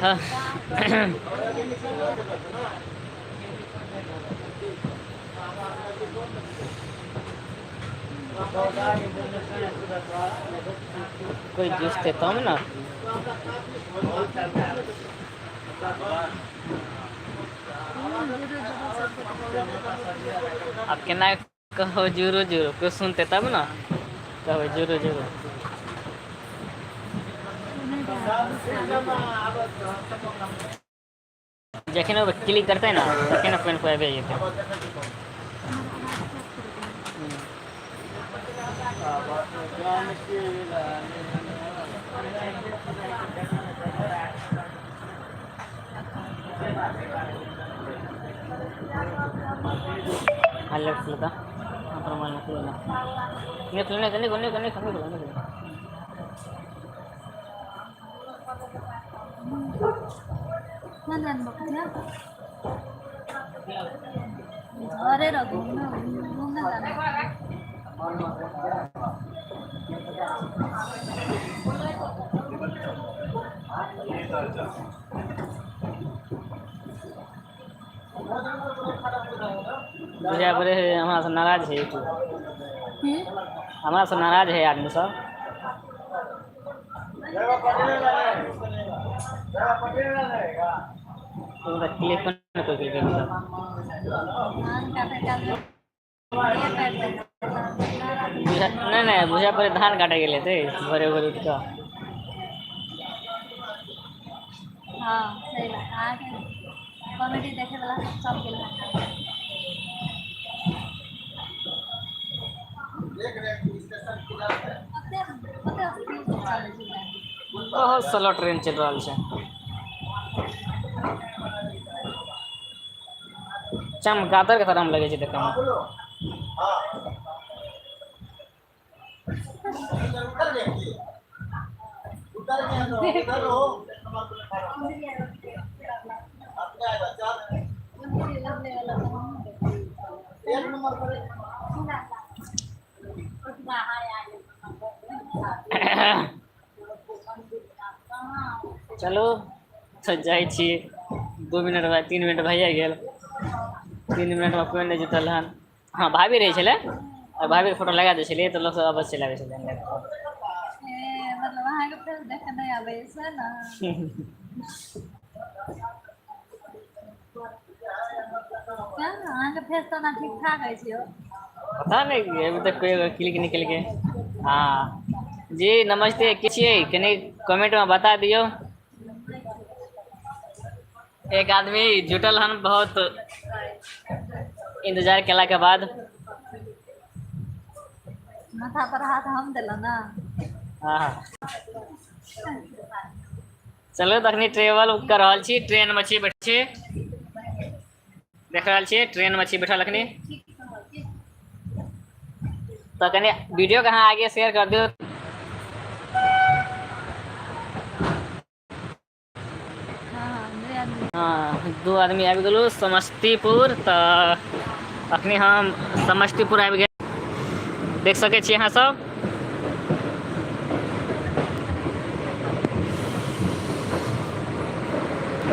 हाँ कोई जूस देता हूँ ना। अब केना कहो जुरो जुरो कुछ सुनते तब ना कहो जुरो जुरो। जखन वो क्लिक करते हैं ना तखन अपन को आबे जेते। अलग लगा प्रमाण को ना ये करने करने Mandan baknya. अरे रघु ना घूमने जाना बुझा पड़े है हमारा से नाराज है तू। हमारा से नाराज है आदमी सब। तो क्लिक करने को क्लिक करना नहीं नहीं बुझा पड़े धान काटे के लिए थे भरे भरे का। हाँ सही बात आगे कॉमेडी देखे वाला सब के लिए बहुत स्लो ट्रेन चल रहा है। चमगादड़ के तरह लगे देखे में। चलो तो जाए 2 मिनट बाद 3 मिनट भैया गेल 3 मिनट में कोई नहीं जुटल हन। हाँ भाभी रही छे भाभी के फोटो लगा दे छे तो लोग सब अवश्य चलावे छे मतलब वहां के फेस देखे नहीं आवे से ना क्या वहां के फेस तो ना ठीक ठाक है छियो पता नहीं अभी तक कोई क्लिक निकल के। हाँ जी नमस्ते किसी कहीं कमेंट में बता दियो। एक आदमी जुटल हन बहुत इंतजार केला के बाद। माथा पर हाथ हम दिला ना। हाँ चलो तखनी ट्रेवल कर रहल छी ट्रेन में छी बैठे देख रहल छी ट्रेन में छी बैठल अखनी तो कनी वीडियो कहाँ आगे शेयर कर दियो। हाँ 2 आदमी आबि गेलो समस्तीपुर तो अखनी हम समस्तीपुर आबि गेल देख सके छी अहाँ सब।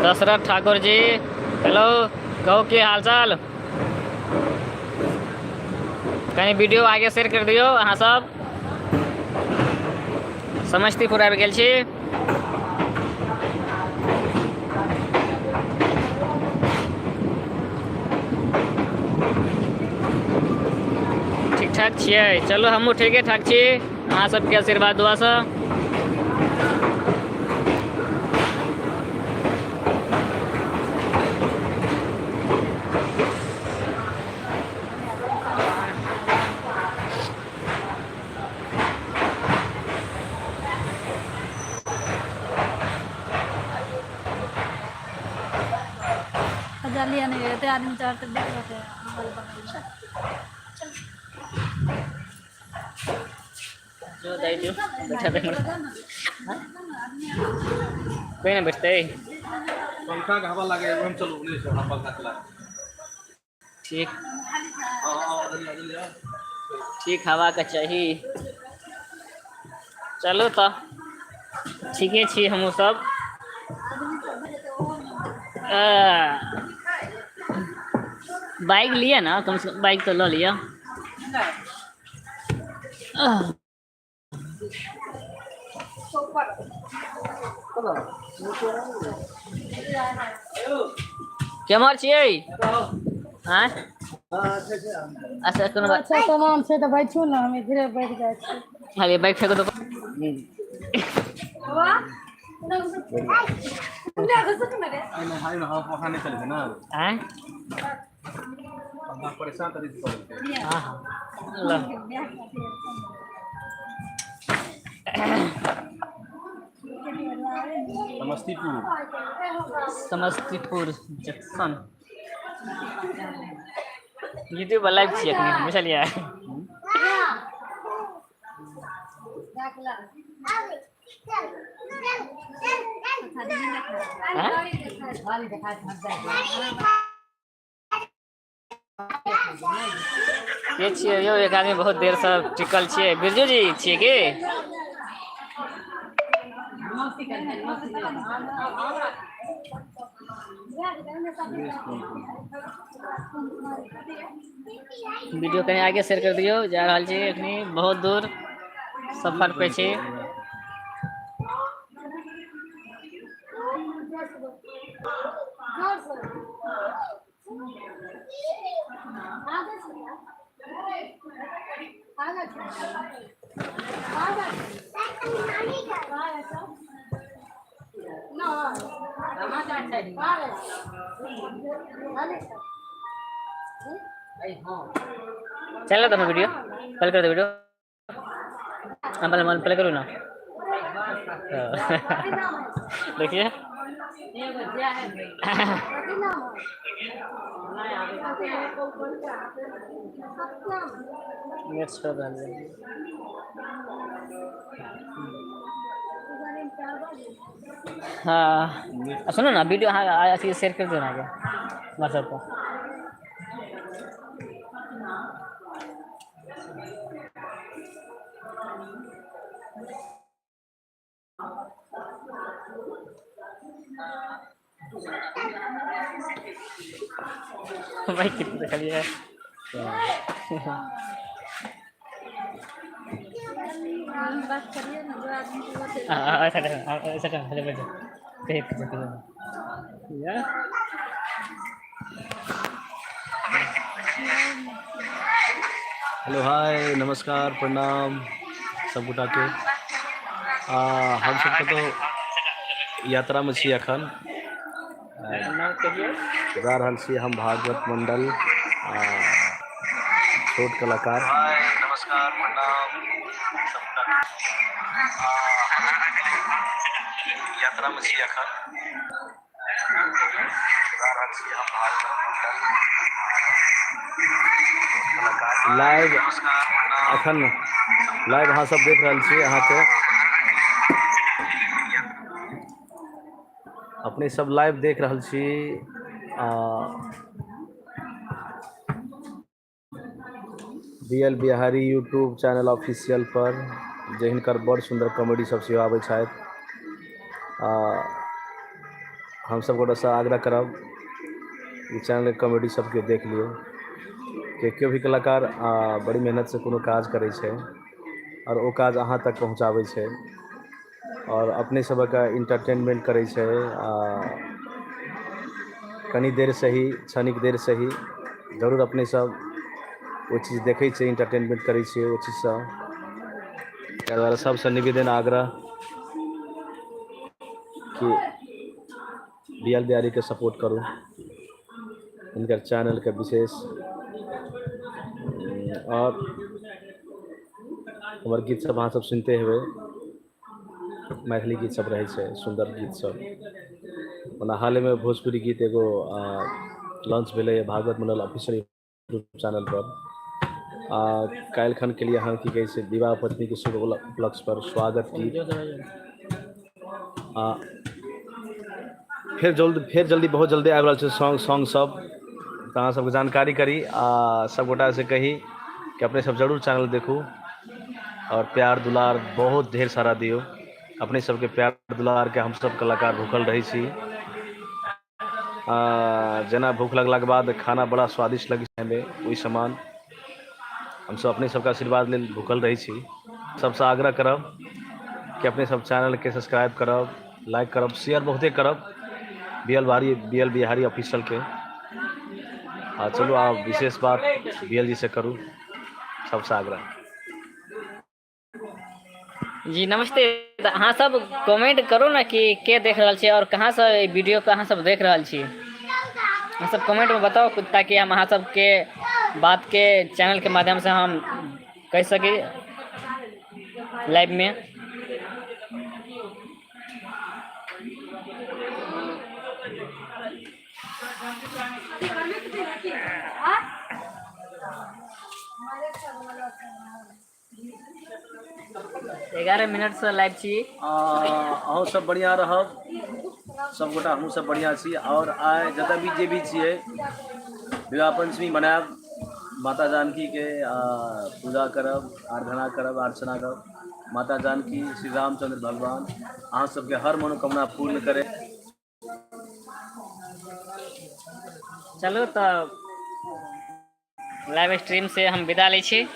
दशरथ ठाकुर जी हेलो कहो के हालचाल। कहीं वीडियो आगे शेयर कर दियो अहाँ सब। समस्तीपुर आबि गेल छी। ठीक ठाक छियै चलो हमहूँ ठीके ठाक छी अहाँ सबके आशीर्वाद दुआ से। जल्दी नहीं गए थे आदमी चार तक देख रहे थे हमारे बगल जो दाई जो बैठा दे कोई ना बैठते। पंखा का हवा लगे हम चलो उन्हें से हम पंखा चला। ठीक हां जल्दी जा। ठीक हवा का चाहिए। चलो तो ठीके छी हमहूँ सब। बाइक लिया ना, कम से कम बाइक तो लो लिया। केमहर छियै? हाँ अच्छा कोनो बात अच्छा सामान से तो बैठू ना, हम इधरे बैठ जाए छी। अरे बाइक फेंको तो नहीं हाय ना वहां नहीं चले ना। हैं? हम परेशान कर दी पड़े। हाँ हाँ लो। समस्तीपुर समस्तीपुर जंक्शन यूट्यूब पर लाइव छियै एखनी हम, बुझलियै? के छियै यौ? एक आदमी बहुत देर से टिकल छियै। बिरजू जी छियै की? वीडियो कहीं आगे शेयर कर दियो। जा रहल छी एखनी बहुत दूर सफर पे छी। चल तो मैं वीडियो कल कर दो वीडियो। पहले प्ले करूँ ना। देखिए नेक्स्ट कर रहा है। हाँ सुनो ना वीडियो, हाँ ऐसे शेयर कर दो ना आगे व्हाट्सएप पर। भाई कितने खाली है। बात करिए ना, जो आदमी को वो दे। ऐसा यार हेलो हाय नमस्कार प्रणाम सब गोटा के। हम सबके तो यात्रा में छी अखन। जा रहल छी हम भागवत मंडल छोट कलाकार। नमस्कार प्रणाम यात्रा में छी अखन। जा रहल छी हम भागवत मंडल लाइव अखन लाइव अहाँ सब देख रहल छी। अहाँ के अपने सब लाइव देख रहल छी। B L Bihari YouTube channel official पर जे हिनकर बड़ सुंदर कॉमेडी सब सेहो आबै छथि। हम सब गोटे से आग्रह करब ई चैनल कॉमेडी सबके देख लियो कि केओ भी कलाकार बड़ी मेहनत से कोनो काज करै छै और वो काज अहाँ तक पहुँचाबै छै और अपने सबक इंटरटेनमेंट करै छै। कनी देर सही क्षणिक देर सही जरूर अपने सब वो चीज देखै छै, इंटरटेनमेंट करै छियै वो चीज से। ताहि दुआरे सबसे निवेदन आग्रह कि बीएल बिहारी के सपोर्ट करू, इनकर चैनल के विशेष। और हमर गीत सब अहाँ सब सुनते हेबै, मैथिली गीत सब रहै छै, सुंदर गीत सब। ओना हाल में भोजपुरी गीत एगो लॉन्च भेलै भागवत मंडल ऑफिशियल यूट्यूब चैनल पर। काल्हि खन के लिए अहाँ की कहै छै विवाह पत्नी के शुभ उपलक्ष्य पर स्वागत गीत फिर जल्दी बहुत जल्दी आबि रहल छै सॉन्ग सब, तऽ अहाँ सबके जानकारी करी आ सब गोटा से कही कि अपने सब जरूर चैनल देखू और प्यार दुलार बहुत ढेर सारा दियो। अपने सबके प्यार दुलार के हम सब कलाकार भूखल रहै छी। जेना भूख लगलाके बाद खाना बड़ा स्वादिष्ट लगै छै हमें, ओहि समान हमसब अपने सबके आशीर्वाद लेल भूखल रहै छी। सबसे आग्रह करब कि अपने सब चैनल के सब्सक्राइब करब, लाइक करब, शेयर बहुते करब बी एल बिहारी ऑफिशियल के। चलू आब विशेष बात बी एल जी से करूँ, सबसे आग्रह। जी नमस्ते। तऽ अहाँ सब कमेंट करू ना कि के देख रहल छी और कहाँ से ई वीडियो के अहाँ सब देख रहल छी। अहाँ सब कमेंट में बताओ ताकि हम अहाँ सबके बात के चैनल के माध्यम से हम कह सकी लाइव में। ग्यारह मिनट से लाइव छी। अहूँ सब बढ़िया रहब, सब गोटा हमहूँ सब बढ़िया छी। और आइ जतऽ भी जे भी छियै विवाह पंचमी मनायब, माता जानकी के पूजा करब, आराधना करब, अर्चना करब। माता जानकी श्री रामचंद्र भगवान अहाँ सबके हर मनोकामना पूर्ण करे। चलू तऽ लाइव स्ट्रीम से हम विदा लै छी।